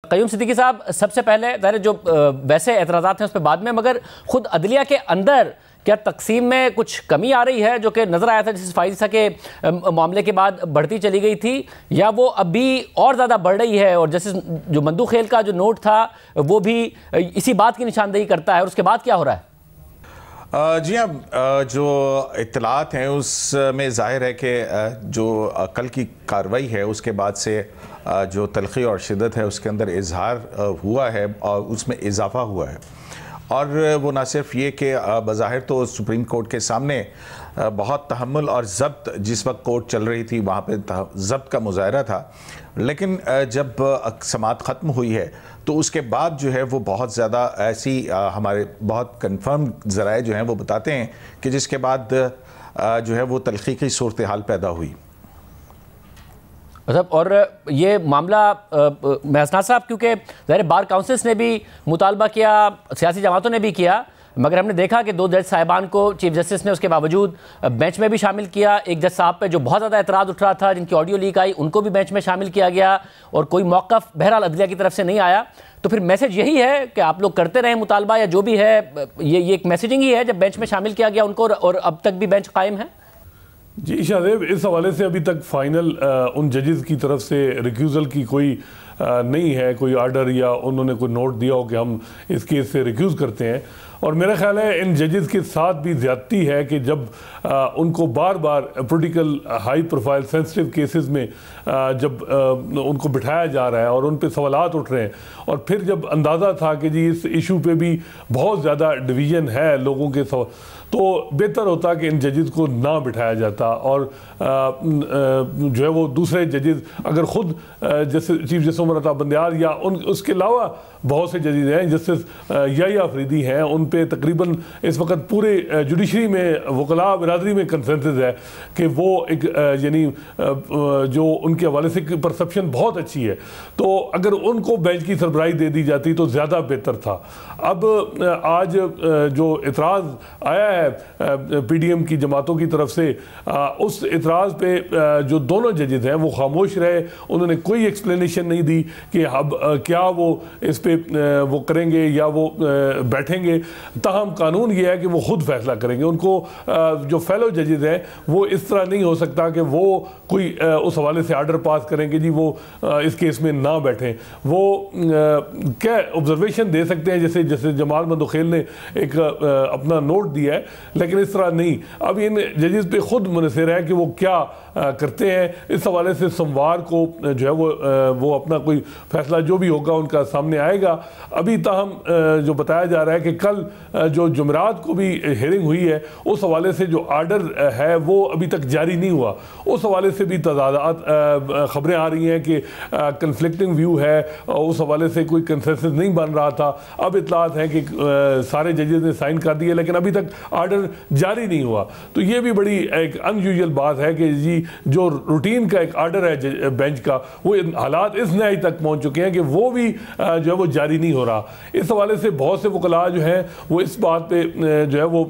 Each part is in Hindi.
क़य्यूम सिद्दीकी साहब, सबसे पहले जो वैसे एतराज़ात हैं उस पर बाद में, मगर खुद अदलिया के अंदर क्या तकसीम में कुछ कमी आ रही है जो कि नज़र आया था जैसे फाइज़ा के मामले के बाद बढ़ती चली गई थी, या वो अभी और ज़्यादा बढ़ रही है? और जैसे जो मंदू खेल का जो नोट था वो भी इसी बात की निशानदेही करता है, और उसके बाद क्या हो रहा है? जी हाँ, जो इत्तलात हैं उसमें ज़ाहिर है कि जो कल की कार्रवाई है उसके बाद से जो तलख़ी और शिद्दत है उसके अंदर इजहार हुआ है और उसमें इजाफ़ा हुआ है। और वो ना सिर्फ ये कि बज़ाहिर तो सुप्रीम कोर्ट के सामने बहुत तहम्मुल और ज़ब्त जिस वक्त कोर्ट चल रही थी वहाँ पे ज़ब्त का मुज़ाहरा था, लेकिन जब समाअत ख़त्म हुई है तो उसके बाद जो है वो बहुत ज़्यादा ऐसी हमारे बहुत कन्फर्म ज़राए जो हैं वो बताते हैं कि जिसके बाद जो है वो तल्ख़ी की सूरत हाल पैदा हुई। मतलब और ये मामला महसना साहब, क्योंकि ज़ाहिर बार काउंसिल्स ने भी मुतालबा किया, सियासी जमातों ने भी किया, मगर हमने देखा कि 2 जज साहिबान को चीफ जस्टिस ने उसके बावजूद बेंच में भी शामिल किया। एक जज साहब पे जो बहुत ज़्यादा एतराज़ उठ रहा था, जिनकी ऑडियो लीक आई, उनको भी बेंच में शामिल किया गया और कोई मौक़िफ़ बहरहाल अदलिया की तरफ से नहीं आया। तो फिर मैसेज यही है कि आप लोग करते रहें मुतालबा, या जो भी है ये एक मैसेजिंग ही है जब बेंच में शामिल किया गया उनको, और अब तक भी बेंच कायम है? जी शाहजेब, इस हवाले से अभी तक फाइनल उन जजेस की तरफ से रिक्यूज़ल की कोई नहीं है, कोई आर्डर या उन्होंने कोई नोट दिया हो कि हम इस केस से रिक्यूज़ करते हैं। और मेरा ख्याल है इन जजेस के साथ भी ज़्यादती है कि जब उनको बार बार political high profile sensitive cases में जब उनको बिठाया जा रहा है और उन पे सवालात उठ रहे हैं, और फिर जब अंदाज़ा था कि जी इस इशू पे भी बहुत ज़्यादा डिवीज़न है लोगों के, तो बेहतर होता कि इन जजेस को ना बिठाया जाता और जो है वो दूसरे जजेस अगर ख़ुद जैसे चीफ जस्टिस उमर अता बंदियाल या उसके अलावा बहुत से जजेस हैं, जस्टिस याहिया अफरीदी हैं, उन पे तकरीबन इस वक्त पूरे जुडिशरी में वकला बिरादरी में कंसेंसस है कि वो एक यानी जो उनके हवाले से परसेप्शन बहुत अच्छी है, तो अगर उनको बेंच की सरबराही दे दी जाती तो ज़्यादा बेहतर था। अब आज जो इतराज़ आया है PDM की जमातों की तरफ से, उस इतराज़ पे जो दोनों जजेस हैं वो खामोश रहे, उन्होंने कोई एक्सप्लेनेशन नहीं दी कि अब क्या वो इस पे वो करेंगे या वो बैठेंगे। ताहम कानून ये है कि वो खुद फैसला करेंगे। उनको जो फेलो जजेस हैं वो इस तरह नहीं हो सकता कि वो कोई उस हवाले से आर्डर पास करेंगे जी वो इस केस में ना बैठें। वो क्या ऑब्जर्वेशन दे सकते हैं, जैसे जैसे जमाल मंदोखेल ने एक अपना नोट दिया है, लेकिन इस तरह नहीं। अब इन जजेस पे खुद मुनहसर है कि वो क्या करते हैं। इस हवाले से सोमवार को जो है वो अपना कोई फैसला जो भी होगा उनका सामने आएगा। अभी ताहम जो बताया जा रहा है कि कल जो जुमेरात को भी हेयरिंग हुई है, उस हवाले से जो आर्डर है वो अभी तक जारी नहीं हुआ। उस हवाले से भी तजादात खबरें आ रही हैं कि कन्फ्लिक्टिंग व्यू है, उस हवाले से कोई कंसेंसस नहीं बन रहा था। अब इतलात है कि सारे जजेस ने साइन कर दिए, लेकिन अभी तक आर्डर जारी नहीं हुआ। तो ये भी बड़ी एक अनयूजुअल बात है कि जी जो रूटीन का एक आर्डर है बेंच का, वो हालात इस न्याय तक पहुंच चुके हैं कि वो भी जो है वो जारी नहीं हो रहा। इस हवाले से बहुत से वकला जो हैं वो इस बात पे जो है वो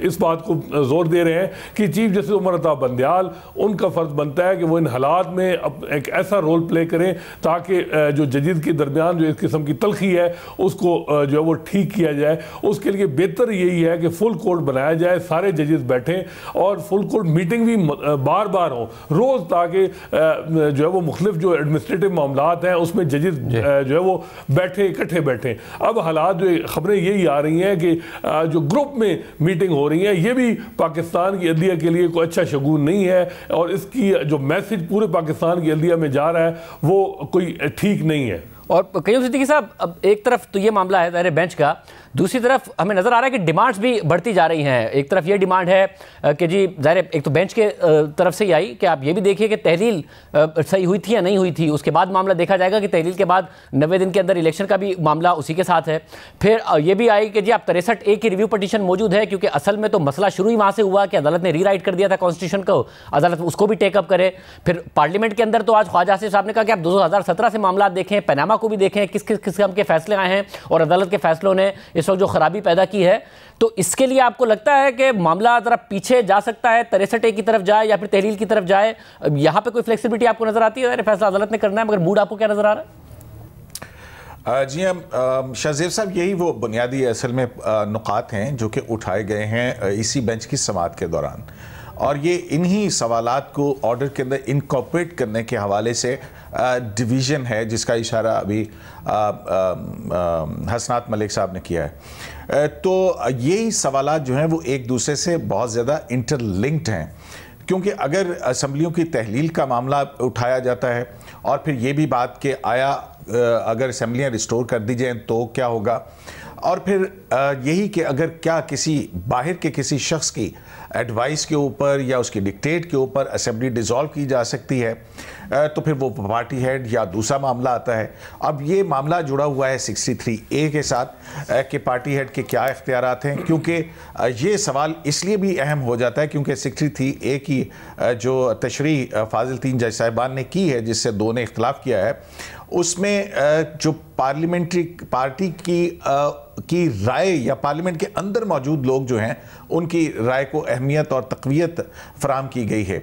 इस बात को जोर दे रहे हैं कि चीफ जस्टिस उमर अता बंदियाल, उनका फ़र्ज बनता है कि वो इन हालात में एक ऐसा रोल प्ले करें ताकि जो जजेस के दरमियान जो इस किस्म की तलखी है उसको जो है वो ठीक किया जाए। उसके लिए बेहतर यही है कि फुल कोर्ट बनाया जाए, सारे जजेस बैठें और फुल कोर्ट मीटिंग भी बार बार हो रोज़, ताकि जो है वो मुख्तलिफ जो एडमिनिस्ट्रेटिव मामलात हैं उसमें जजेस जो है वो बैठे, इकट्ठे बैठे। अब हालात जो खबरें यही आ रही हैं कि जो ग्रुप में मीटिंग हो रही है, ये भी पाकिस्तान की अदलिया के लिए कोई अच्छा शगुन नहीं है, और इसकी जो मैसेज पूरे पाकिस्तान की अदलिया में जा रहा है वो कोई ठीक नहीं है। और क़य्यूम सिद्दीकी साहब, अब एक तरफ तो ये मामला है ज़ाहिर बेंच का, दूसरी तरफ हमें नज़र आ रहा है कि डिमांड्स भी बढ़ती जा रही हैं। एक तरफ ये डिमांड है कि जी ज़ाहिर एक तो बेंच के तरफ से ही आई कि आप ये भी देखिए कि तहलील सही हुई थी या नहीं हुई थी, उसके बाद मामला देखा जाएगा कि तहलील के बाद 90 दिन के अंदर इलेक्शन का भी मामला उसी के साथ है। फिर ये भी आई कि जी आप 63A की रिव्यू पटिशन मौजूद है, क्योंकि असल में तो मसला शुरू ही वहाँ से हुआ कि अदालत ने रीराइट कर दिया था कॉन्स्टिट्यूशन को, अदालत उसको भी टेकअप करे। फिर पार्लियामेंट के अंदर तो आज ख्वाजा आसिफ साहब ने कहा कि आप 2017 से मामला देखें, पनामा को भी देखें, किस किस किस्म के फैसले आए हैं और अदालत के फैसलों ने इस वक्त जो खराबी पैदा की है। तो इसके लिए आपको लगता है कि मामला जरा पीछे जा सकता है, 63A की तरफ जाए या फिर तहलील की तरफ जाए? यहाँ पे कोई फ्लेक्सिबिलिटी आपको नजर आती है? फैसला अदालत ने करना है, मगर मूड आपको क्या नजर आ रहा है? जी हाँ शाहजेब साहब, यही वो बुनियादी असल में नुकात हैं जो कि उठाए गए हैं इसी बेंच की समाअत के दौरान, और ये इन्हीं सवालात को ऑर्डर के अंदर इनकॉर्पोरेट करने के हवाले से डिवीज़न है जिसका इशारा अभी हसनात मलिक साहब ने किया है। तो यही सवालात जो हैं वो एक दूसरे से बहुत ज़्यादा इंटरलिंक्ड हैं, क्योंकि अगर असम्बलियों की तहलील का मामला उठाया जाता है और फिर ये भी बात कि आया अगर असम्बलियाँ रिस्टोर कर दी जाएँ तो क्या होगा, और फिर यही कि अगर क्या किसी बाहर के किसी शख्स की एडवाइस के ऊपर या उसकी डिक्टेट के ऊपर असेंबली डिसॉल्व की जा सकती है तो फिर वो पार्टी हेड या दूसरा मामला आता है। अब ये मामला जुड़ा हुआ है 63A के साथ कि पार्टी हेड के क्या इख्तियारात हैं, क्योंकि ये सवाल इसलिए भी अहम हो जाता है क्योंकि 63A की जो तशरीह फाजिल 3 जज साहिबान ने की है, जिससे दो ने इख्तलाफ किया है, उसमें जो पार्लियामेंट्री पार्टी की राय या पार्लियामेंट के अंदर मौजूद लोग जो हैं उनकी राय को अहमियत और तक़वियत फराहम की गई है।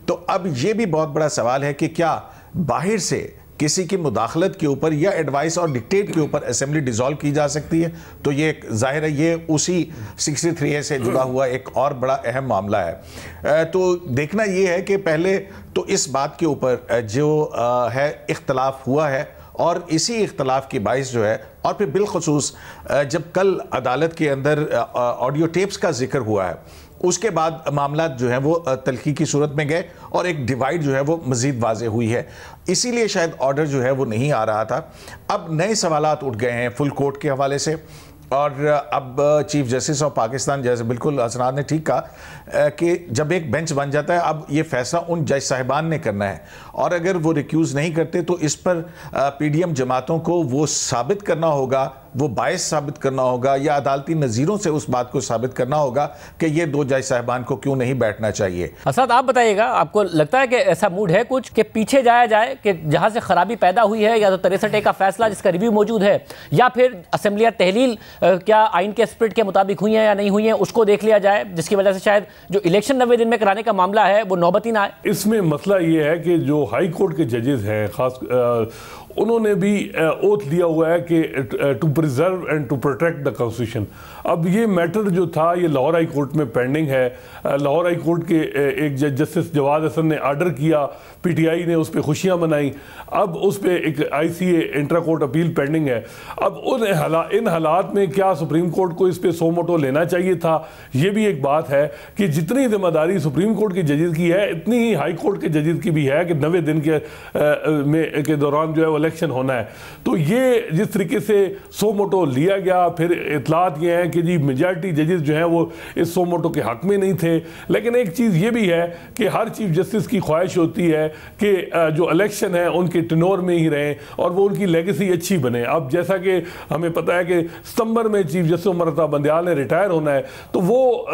तो अब ये भी बहुत बड़ा सवाल है कि क्या बाहर से किसी की मुदाखलत के ऊपर या एडवाइस और डिक्टेट के ऊपर असेंबली डिसॉल्व की जा सकती है। तो ये जाहिर है ये उसी 63A से जुड़ा हुआ एक और बड़ा अहम मामला है। तो देखना ये है कि पहले तो इस बात के ऊपर जो है इख्तलाफ हुआ है और इसी इख्तलाफ की बाइस जो है, और फिर बिलखुसूस जब कल अदालत के अंदर ऑडियो टेप्स का जिक्र हुआ है उसके बाद मामला जो है वो तल्खी की सूरत में गए और एक डिवाइड जो है वो मज़ीद वाज़े हुई है, इसीलिए शायद ऑर्डर जो है वो नहीं आ रहा था। अब नए सवालात उठ गए हैं फुल कोर्ट के हवाले से, और अब चीफ जस्टिस ऑफ पाकिस्तान, जैसे बिल्कुल हसनात ने ठीक कहा कि जब एक बेंच बन जाता है अब ये फैसला उन जज साहिबान ने करना है, और अगर वो रिक्यूज़ नहीं करते तो इस पर PDM जमातों को वो साबित करना होगा, वो बायस साबित करना होगा या अदालती नज़ीरों से उस बात को साबित करना होगा कि ये दो जज साहिबान को क्यों नहीं बैठना चाहिए। असद, आप बताइएगा, आपको लगता है कि ऐसा मूड है कुछ कि पीछे जाया जाए कि जहाँ से खराबी पैदा हुई है, या तो 63A का फैसला जिसका रिव्यू मौजूद है, या फिर असम्बलियाँ तहलील क्या आइन के स्पिरिट के मुताबिक हुई हैं या नहीं हुई हैं उसको देख लिया जाए, जिसकी वजह से शायद जो इलेक्शन 90 दिन में कराने का मामला है वो नौबत ही ना आए। इसमें मसला ये है कि जो हाई कोर्ट के जजेस हैं खास उन्होंने भी ओथ लिया हुआ है कि to preserve and to protect the constitution. अब ये मैटर जो था ये लाहौर हाई कोर्ट में पेंडिंग है। लाहौर हाई कोर्ट के एक जज जस्टिस जवाद हसन ने आर्डर किया, PTI ने उस पर खुशियाँ मनाई, अब उस पर एक ICA intra court appeal pending है। अब इन हालात में क्या सुप्रीम कोर्ट को इस पर सो मोटो लेना चाहिए था? ये भी एक बात है कि जितनी जिम्मेदारी सुप्रीम कोर्ट के जजेस की है इतनी ही हाई कोर्ट के जजेस की भी है कि 90 दिन के दौरान जो है इलेक्शन होना है। तो ये जिस तरीके से सो मोटो लिया गया, फिर इतलात ये है कि जी मेजॉरिटी जजेस जो हैं वो इस सो मोटो के हक में नहीं थे। लेकिन एक चीज़ ये भी है कि हर चीफ जस्टिस की ख्वाहिश होती है कि जो इलेक्शन है उनके टेन्योर में ही रहें और वो उनकी लेगेसी अच्छी बने। अब जैसा कि हमें पता है कि सितंबर में चीफ जस्टिस उमर अता बंदियाल ने रिटायर होना है, तो वो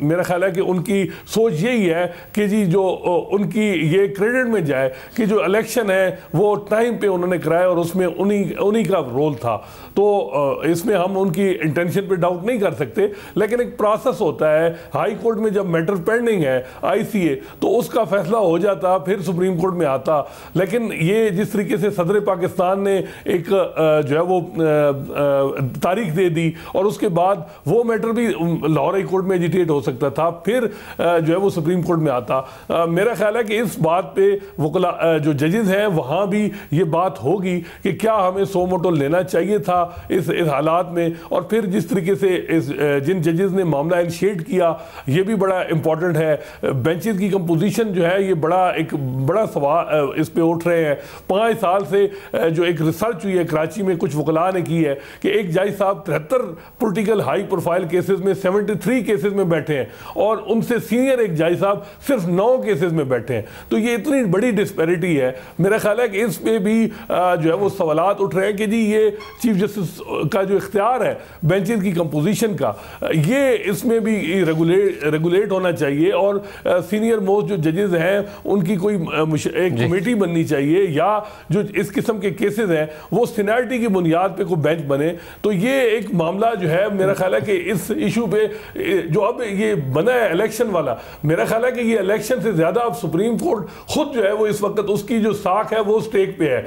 मेरा ख्याल है कि उनकी सोच यही है कि जी जो उनकी ये क्रेडिट में जाए कि जो इलेक्शन है वो टाइम पे उन्होंने कराया और उसमें उन्हीं का रोल था। तो इसमें हम उनकी इंटेंशन पे डाउट नहीं कर सकते, लेकिन एक प्रोसेस होता है। हाई कोर्ट में जब मैटर पेंडिंग है ICA तो उसका फैसला हो जाता, फिर सुप्रीम कोर्ट में आता। लेकिन ये जिस तरीके से सदर पाकिस्तान ने एक जो है वो तारीख दे दी और उसके बाद वो मैटर भी लाहौर हाई कोर्ट में एजिटेट हो सकता था, फिर जो है वो सुप्रीम कोर्ट में आता। मेरा ख्याल है कि इस बात पे वकला जो जजेस हैं वहाँ भी ये बात होगी कि क्या हमें सो मोटो लेना चाहिए था इस हालात में। और फिर जिस तरीके से जिन जजेस ने मामला इनिशिएट किया ये भी बड़ा इंपॉर्टेंट है। बेंचेस की कंपोजिशन जो है ये एक बड़ा सवाल इस पे उठ रहे हैं। 5 साल से जो एक रिसर्च हुई है कराची में कुछ वकला ने की है कि एक जज साहब 73 पोलिटिकल हाई प्रोफाइल केसेस में 73 केसेस में बैठे हैं और उनसे सीनियर एक जज साहब सिर्फ 9 केसेस में बैठे हैं। तो ये इतनी बड़ी डिस्पैरिटी है। मेरा ख्याल है कि इस पे भी जो है वो सवालात उठ रहे हैं कि जी ये चीफ जस्टिस का जो इख्तियार है बेंचेस की कंपोजिशन का, ये इसमें भी रेगुलेट होना चाहिए और सीनियर मोस्ट जो जजेस हैं उनकी कोई एक कमेटी बननी चाहिए, या जो इस किस्म के केसेस हैं वो सीनियरिटी की बुनियाद पे कोई बेंच बने। तो ये एक मामला जो है मेरा ख्याल है कि इस इशू पे जो अब ये बना है इलेक्शन वाला, मेरा ख्याल है कि ये इलेक्शन से ज़्यादा अब सुप्रीम कोर्ट खुद जो है वो इस वक्त उसकी जो साख है वो स्टेक पे है